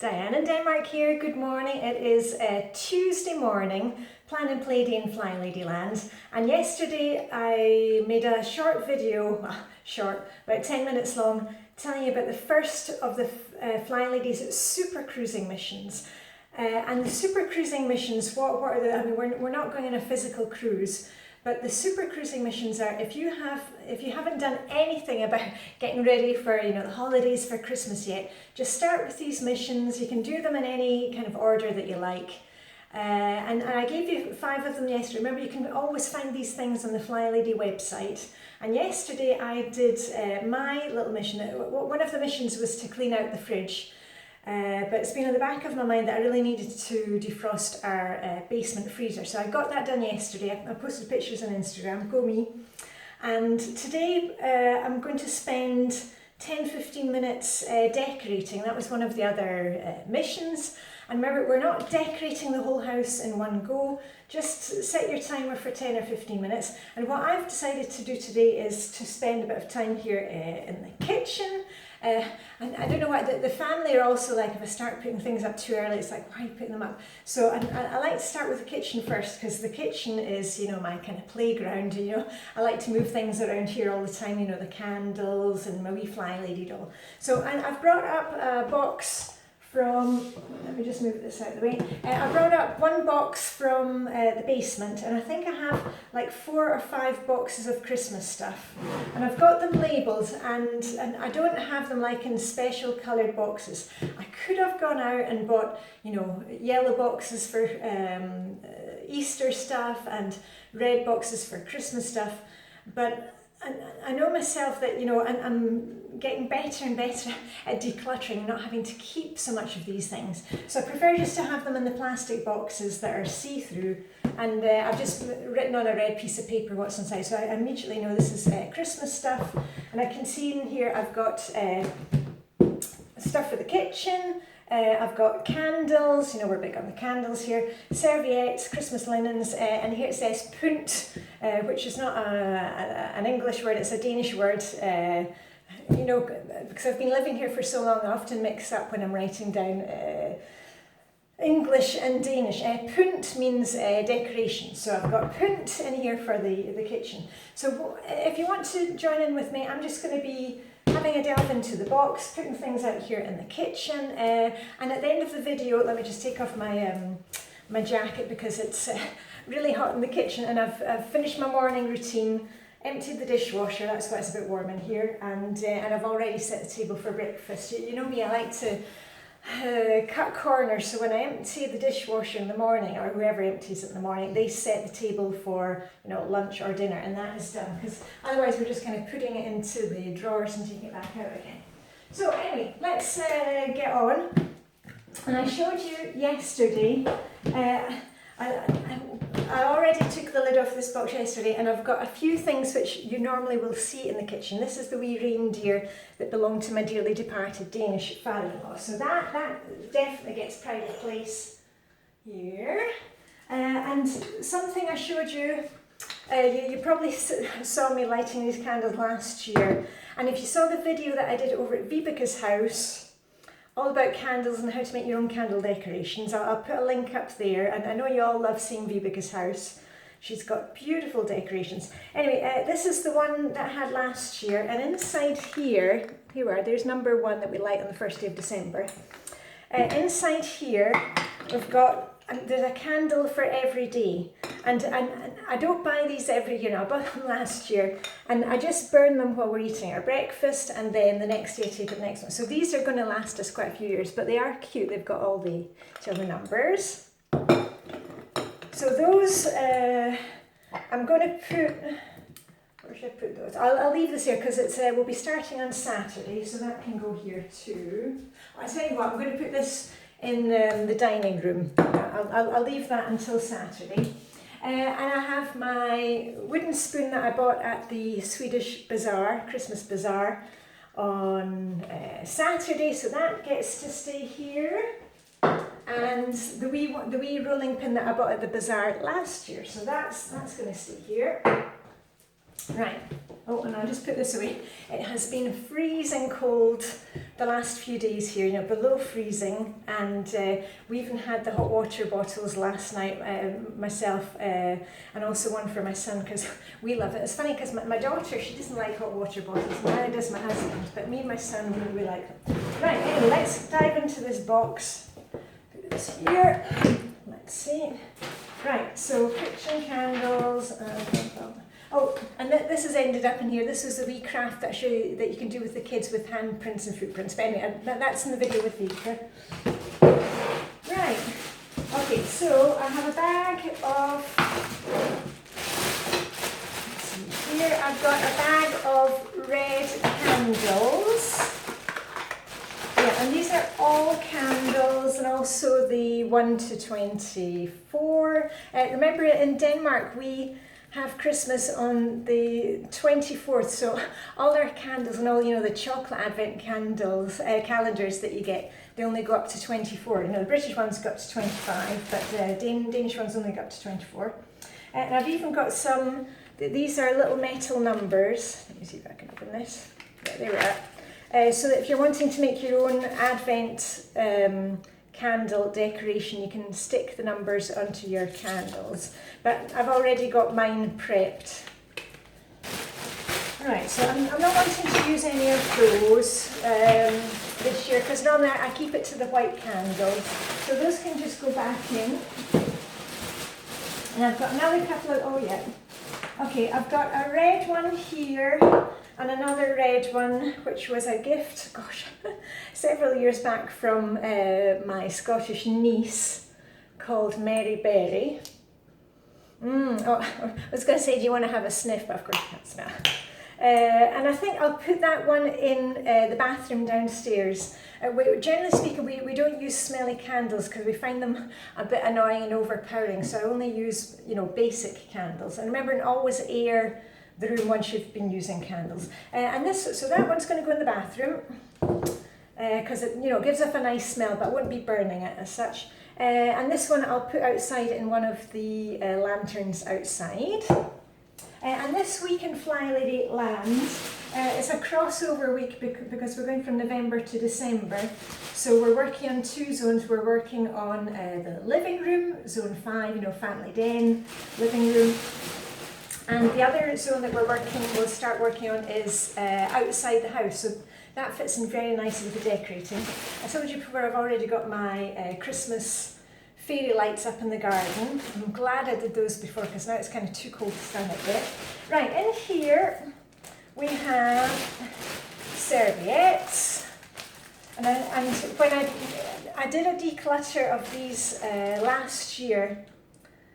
Diane in Denmark here. Good morning. It is a Tuesday morning, planning play day in Flylady Land. And yesterday I made a short video, about 10 minutes long, telling you about the first of the Flylady's super cruising missions. And the super cruising missions, what are they? I mean, we're not going on a physical cruise. But the super cruising missions are if you haven't done anything about getting ready for the holidays for Christmas yet, just start with these missions. You can do them in any kind of order that you like. And I gave you 5 of them yesterday. Remember, you can always find these things on the Flylady website. And yesterday I did my little mission. One of the missions was to clean out the fridge. But it's been in the back of my mind that I really needed to defrost our basement freezer. So I got that done yesterday. I posted pictures on Instagram, go me. And today I'm going to spend 10-15 minutes decorating. That was one of the other missions. And remember, we're not decorating the whole house in one go. Just set your timer for 10 or 15 minutes. And what I've decided to do today is to spend a bit of time here in the kitchen. And I don't know what, the family are also like, if I start putting things up too early, it's like, why are you putting them up? So I like to start with the kitchen first, because the kitchen is, my kind of playground. I like to move things around here all the time, the candles and my wee Flylady doll. So I've brought up a box from, let me just move this out of the way. I brought up one box from the basement, and I think I have like 4 or 5 boxes of Christmas stuff. And I've got them labelled, and I don't have them like in special coloured boxes. I could have gone out and bought, yellow boxes for Easter stuff and red boxes for Christmas stuff, but I know myself that, I'm getting better and better at decluttering, not having to keep so much of these things. So I prefer just to have them in the plastic boxes that are see-through, and I've just written on a red piece of paper what's inside. So I immediately know this is Christmas stuff, and I can see in here I've got stuff for the kitchen. I've got candles, we're big on the candles here, serviettes, Christmas linens, and here it says punt, which is not an English word, it's a Danish word. Because I've been living here for so long, I often mix up when I'm writing down English and Danish. Punt means decoration, so I've got punt in here for the kitchen. So if you want to join in with me, I'm just going to be having a delve into the box, putting things out here in the kitchen, and at the end of the video, let me just take off my my jacket because it's really hot in the kitchen, and I've finished my morning routine, emptied the dishwasher, that's why it's a bit warm in here, and I've already set the table for breakfast. You know me, I like to cut corners, so when I empty the dishwasher in the morning, or whoever empties it in the morning, they set the table for lunch or dinner, and that is done, because otherwise we're just kind of putting it into the drawers and taking it back out again. So anyway, let's get on. And I showed you yesterday, I already took the lid off this box yesterday, and I've got a few things which you normally will see in the kitchen. This is the wee reindeer that belonged to my dearly departed Danish father-in-law. So that definitely gets pride of place here. And something I showed you, you probably saw me lighting these candles last year. And if you saw the video that I did over at Vibeka's house, all about candles and how to make your own candle decorations, I'll put a link up there, and I know you all love seeing Vibeka's house. She's got beautiful decorations. Anyway, this is the one that I had last year, and inside here there's number 1 that we light on the first day of December. Inside here we've got, there's a candle for every day, and I don't buy these every year now. I bought them last year, and I just burn them while we're eating our breakfast, and then the next day I take the next one. So these are going to last us quite a few years, but they are cute. They've got all the silver numbers. So those, I'm going to put, where should I put those? I'll leave this here because it's we'll be starting on Saturday, so that can go here too. I'll tell you what, I'm going to put this in the dining room. I'll leave that until Saturday. And I have my wooden spoon that I bought at the Swedish bazaar, Christmas bazaar, on Saturday, so that gets to stay here. And the wee rolling pin that I bought at the bazaar last year, so that's going to stay here. Right. Oh, and I'll just put this away. It has been freezing cold the last few days here, you know, below freezing, and we even had the hot water bottles last night, myself, and also one for my son, because we love it. It's funny because my daughter, she doesn't like hot water bottles, neither does my husband, but me and my son, we like them. Right, anyway, let's dive into this box. Put this here. Let's see. Right, so kitchen candles, oh, and this has ended up in here. This was the wee craft that I show you that you can do with the kids with handprints and footprints. But anyway, that's in the video with Vika. Right. Okay, so I have a bag of, let's see here, I've got a bag of red candles. Yeah, and these are all candles, and also the 1 to 24. Remember, in Denmark, we have Christmas on the 24th, so all our candles and all, you know, the chocolate advent candles, calendars that you get, they only go up to 24. You know, the British ones go up to 25, but Danish ones only go up to 24. And I've even got some, these are little metal numbers. Let me see if I can open this. Yeah, there we are. So that if you're wanting to make your own advent candle decoration, you can stick the numbers onto your candles. But I've already got mine prepped. Right, so I'm not wanting to use any of those this year, because normally I keep it to the white candles. So those can just go back in. And I've got another couple of, oh yeah. Okay, I've got a red one here, and another red one, which was a gift, gosh, several years back from my niece called Mary Berry. Oh, I was going to say, do you want to have a sniff? But of course you can't smell. And I think I'll put that one in the bathroom downstairs. Generally speaking, we don't use smelly candles because we find them a bit annoying and overpowering. So I only use, you know, basic candles. And remember, always air the room once you've been using candles. So that one's going to go in the bathroom because it, you know, gives off a nice smell, but won't be burning it as such. And this one I'll put outside in one of the lanterns outside. And this week in Flylady Land, it's a crossover week because we're going from November to December. So we're working on two zones. We're working on the living room, zone 5, you know, family den, living room. And the other zone that we'll start working on is outside the house. So that fits in very nicely with the decorating. I told you before, I've already got my Christmas fairy lights up in the garden. I'm glad I did those before because now it's kind of too cold to stand up there. Right, in here we have serviettes. And when I did a declutter of these last year,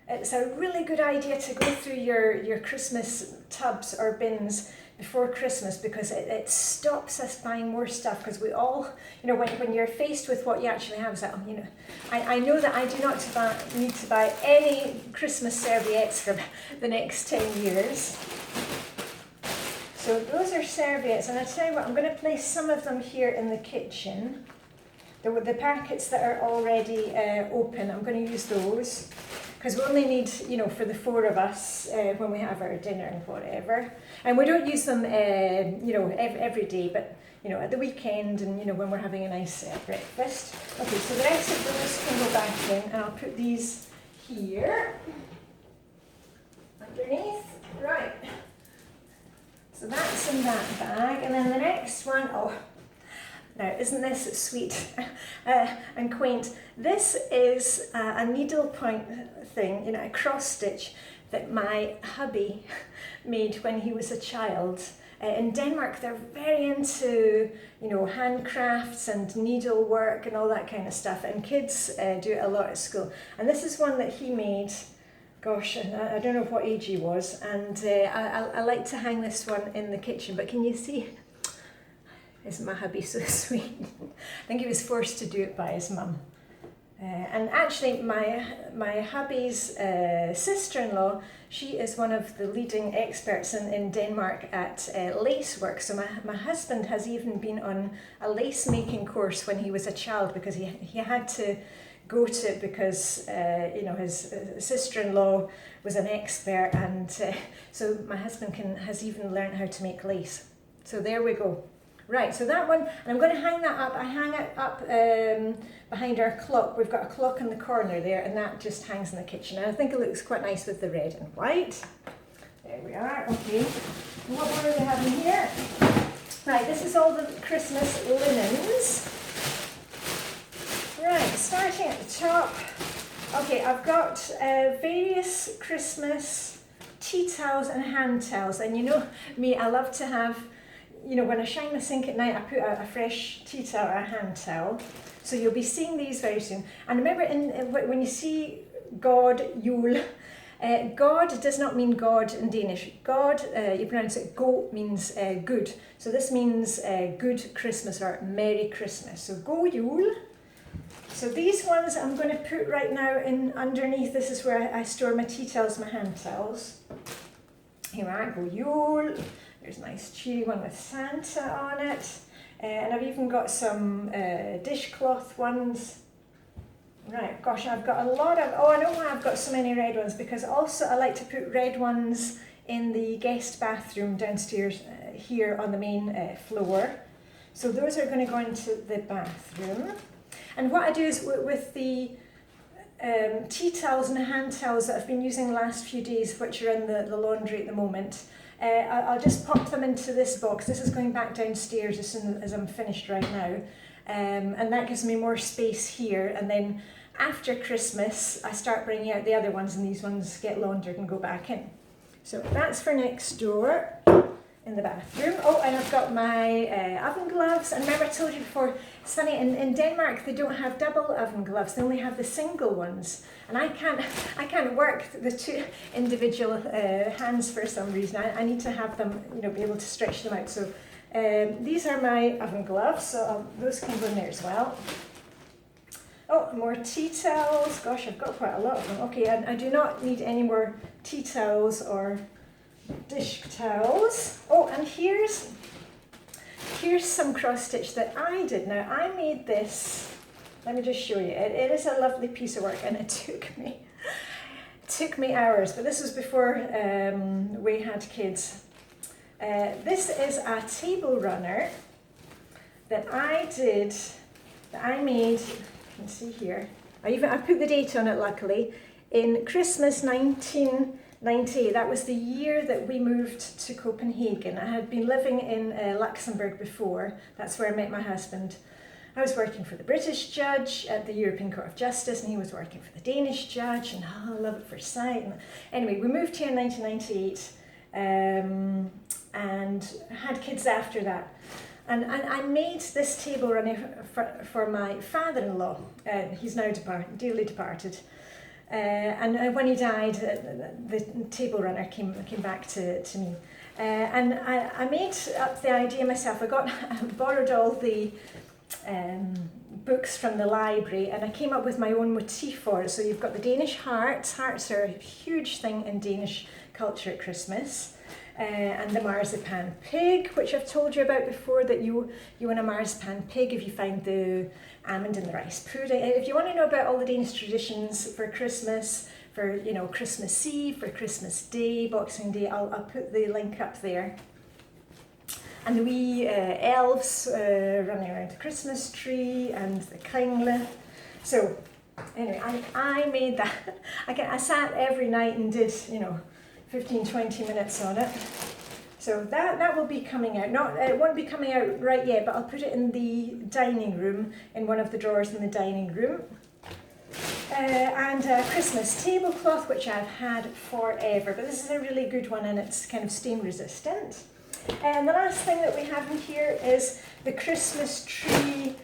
it's a really good idea to go through your Christmas tubs or bins before Christmas because it stops us buying more stuff because we all, you know, when you're faced with what you actually have, it's like, you know, I know that I do not need to buy any Christmas serviettes for the next 10 years. So those are serviettes, and I tell you what, I'm going to place some of them here in the kitchen. The packets that are already open, I'm going to use those. Because we only need, you know, for the 4 of us when we have our dinner and whatever. And we don't use them, you know, every day, but, you know, at the weekend and, you know, when we're having a nice breakfast. Okay, so the rest of those can go back in, and I'll put these here underneath. Right. So that's in that bag. And then the next one, oh, now, isn't this sweet and quaint? This is a needlepoint thing, you know, a cross stitch that my hubby made when he was a child. In Denmark, they're very into, you know, handcrafts and needlework and all that kind of stuff, and kids do it a lot at school. And this is one that he made, gosh, I don't know what age he was, and I like to hang this one in the kitchen, but can you see? Isn't my hubby so sweet? I think he was forced to do it by his mum. And actually, my hubby's sister-in-law, she is one of the leading experts in Denmark at lace work. So my husband has even been on a lace making course when he was a child because he had to go to because you know, his sister-in-law was an expert, and so my husband has even learned how to make lace. So there we go. Right, so that one, and I'm going to hang that up. I hang it up behind our clock. We've got a clock in the corner there, and that just hangs in the kitchen. And I think it looks quite nice with the red and white. There we are. Okay. What more do we have in here? Right, this is all the Christmas linens. Right, starting at the top. Okay, I've got various Christmas tea towels and hand towels. And you know me, I love to have, you know, when I shine the sink at night, I put out a fresh tea towel or a hand towel. So you'll be seeing these very soon. And remember, when you see God, Jul, God does not mean God in Danish. God, you pronounce it go, means good. So this means good Christmas or Merry Christmas. So go Jul. So these ones I'm going to put right now in underneath. This is where I store my tea towels, my hand towels. Here I go Jul. There's a nice cheery one with Santa on it. And I've even got some dishcloth ones. Right, gosh, I've got a lot of, I know why I've got so many red ones, because also I like to put red ones in the guest bathroom downstairs here on the main floor. So those are going to go into the bathroom. And what I do is with the tea towels and hand towels that I've been using the last few days, which are in the laundry at the moment, I'll just pop them into this box. This is going back downstairs as soon as I'm finished right now. And that gives me more space here. And then after Christmas, I start bringing out the other ones, and these ones get laundered and go back in. So that's for next door in the bathroom. Oh, and I've got my oven gloves. And remember I told you before, it's funny, in Denmark they don't have double oven gloves, they only have the single ones. And I can't work the two individual hands for some reason. I need to have them, you know, be able to stretch them out. So these are my oven gloves, so those can go in there as well. Oh, more tea towels. Gosh, I've got quite a lot of them. Okay, I do not need any more tea towels or dish towels. Oh, and here's some cross stitch that I did. Now, I made this. Let me just show you. It is a lovely piece of work, and it took me hours. But this was before we had kids. This is a table runner that I made. You can see here. I put the date on it, luckily, in Christmas 1990. That was the year that we moved to Copenhagen. I had been living in Luxembourg before. That's where I met my husband. I was working for the British judge at the European Court of Justice, and he was working for the Danish judge, and love at first sight. And anyway, we moved here in 1998 and had kids after that. And I made this table runner for my father-in-law. He's now dearly departed. And when he died, the table runner came back to me. And I made up the idea myself. I borrowed all the books from the library, and I came up with my own motif for it. So you've got the Danish hearts. Hearts are a huge thing in Danish culture at Christmas. And the marzipan pig, which I've told you about before, that you want a marzipan pig if you find the almond in the rice pudding. If you want to know about all the Danish traditions for Christmas, for Christmas Eve, for Christmas Day, Boxing Day, I'll put the link up there. And the wee elves running around the Christmas tree and the kringle. So anyway, I made that. I sat every night and did 15-20 minutes on it. So that will be coming out. It won't be coming out right yet, but I'll put it in the dining room, in one of the drawers in the dining room. And a Christmas tablecloth, which I've had forever, but this is a really good one, and it's kind of stain resistant. And the last thing that we have in here is the Christmas tree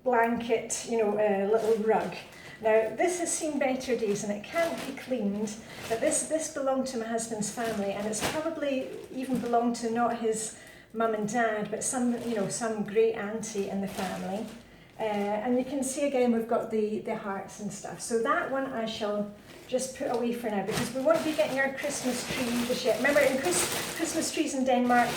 blanket, little rug. Now, this has seen better days and it can't be cleaned, but this belonged to my husband's family, and it's probably even belonged to not his mum and dad, but some great auntie in the family. And you can see again we've got the hearts and stuff. So that one I shall just put away for now, because we won't be getting our Christmas tree just yet. Remember, in Christmas trees in Denmark,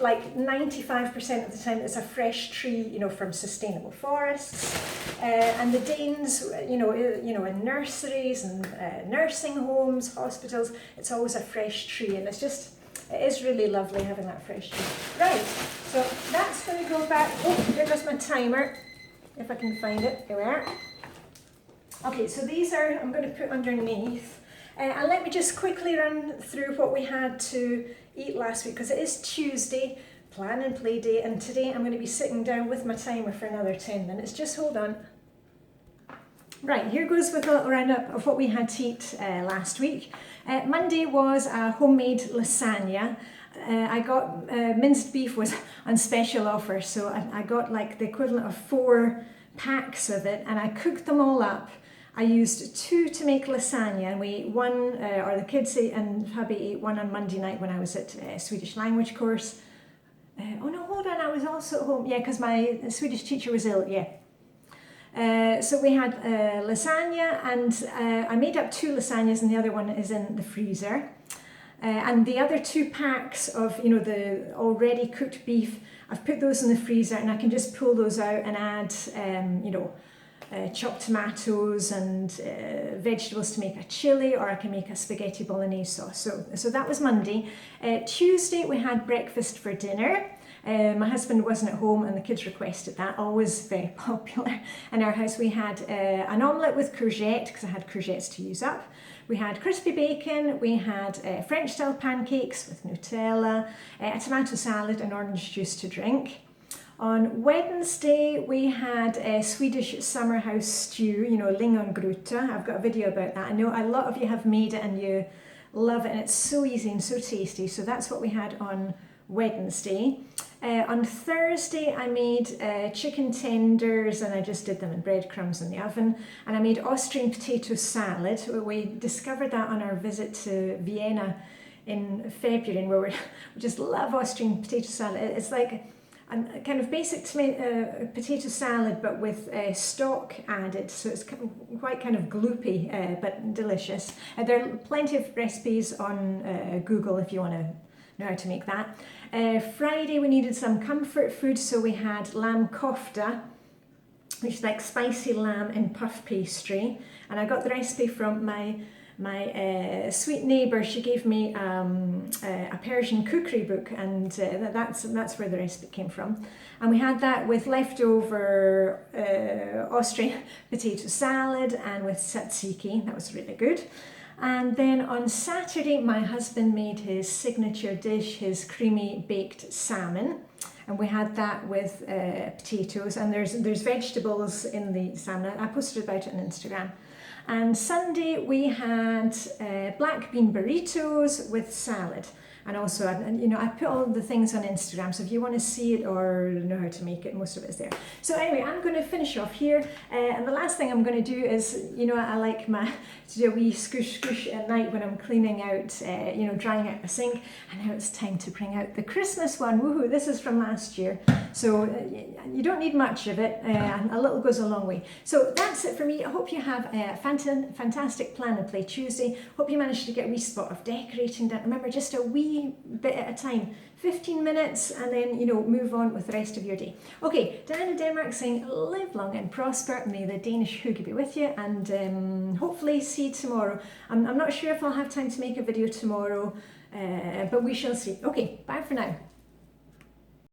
like 95% of the time it's a fresh tree, from sustainable forests. And the Danes, in nurseries and nursing homes, hospitals, it's always a fresh tree, and it is really lovely having that fresh tree. Right, so that's going to go back. Oh, there goes my timer, if I can find it. Here we are. Okay, so these I'm going to put underneath. And let me just quickly run through what we had to eat last week, because it is Tuesday, Plan and Play Day, and today I'm going to be sitting down with my timer for another 10 minutes. Just hold on. Right, here goes with a little roundup of what we had to eat last week. Monday was a homemade lasagna. I got minced beef was on special offer, so I got like the equivalent of 4 packs of it, and I cooked them all up. I used 2 to make lasagna, and we ate one, or the kids ate and hubby ate one on Monday night when I was at Swedish language course. Oh no, hold on, I was also at home, yeah, because my Swedish teacher was ill, yeah. So we had lasagna, and I made up 2 lasagnas, and the other one is in the freezer. And the other 2 packs of, the already cooked beef, I've put those in the freezer, and I can just pull those out and add, chopped tomatoes and vegetables to make a chili, or I can make a spaghetti bolognese sauce. So that was Monday. Tuesday we had breakfast for dinner. My husband wasn't at home and the kids requested that, always very popular in our house. We had an omelette with courgette, because I had courgettes to use up. We had crispy bacon, we had French style pancakes with Nutella, a tomato salad and orange juice to drink. On Wednesday we had a Swedish summer house stew, lingongryta. I've got a video about that. I know a lot of you have made it and you love it, and it's so easy and so tasty. So that's what we had on Wednesday. On Thursday I made chicken tenders, and I just did them in breadcrumbs in the oven, and I made Austrian potato salad. We discovered that on our visit to Vienna in February, where we just love Austrian potato salad. It's like a kind of basic potato salad, but with stock added, so it's quite kind of gloopy, but delicious. There are plenty of recipes on Google if you want to know how to make that. Friday we needed some comfort food, so we had lamb kofta, which is like spicy lamb in puff pastry, and I got the recipe from my sweet neighbour. She gave me a Persian cookery book, and that's where the recipe came from. And we had that with leftover Austrian potato salad and with tzatziki. That was really good. And then on Saturday, my husband made his signature dish, his creamy baked salmon. And we had that with potatoes, and there's vegetables in the salmon. I posted about it on Instagram. And Sunday we had black bean burritos with salad. And also, I put all the things on Instagram, so if you want to see it or know how to make it, most of it is there. So anyway, I'm going to finish off here, and the last thing I'm going to do is, I like to do a wee scoosh at night when I'm cleaning out, drying out the sink, and now it's time to bring out the Christmas one. Woohoo! This is from last year, so you don't need much of it, and a little goes a long way. So that's it for me. I hope you have a fantastic Plan and Play Tuesday. Hope you managed to get a wee spot of decorating done. Remember, just a wee bit at a time, 15 minutes, and then move on with the rest of your day. Okay, Diane in Denmark saying live long and prosper, may the Danish hygge be with you, and hopefully see you tomorrow. I'm not sure if I'll have time to make a video tomorrow, but we shall see. Okay, bye for now.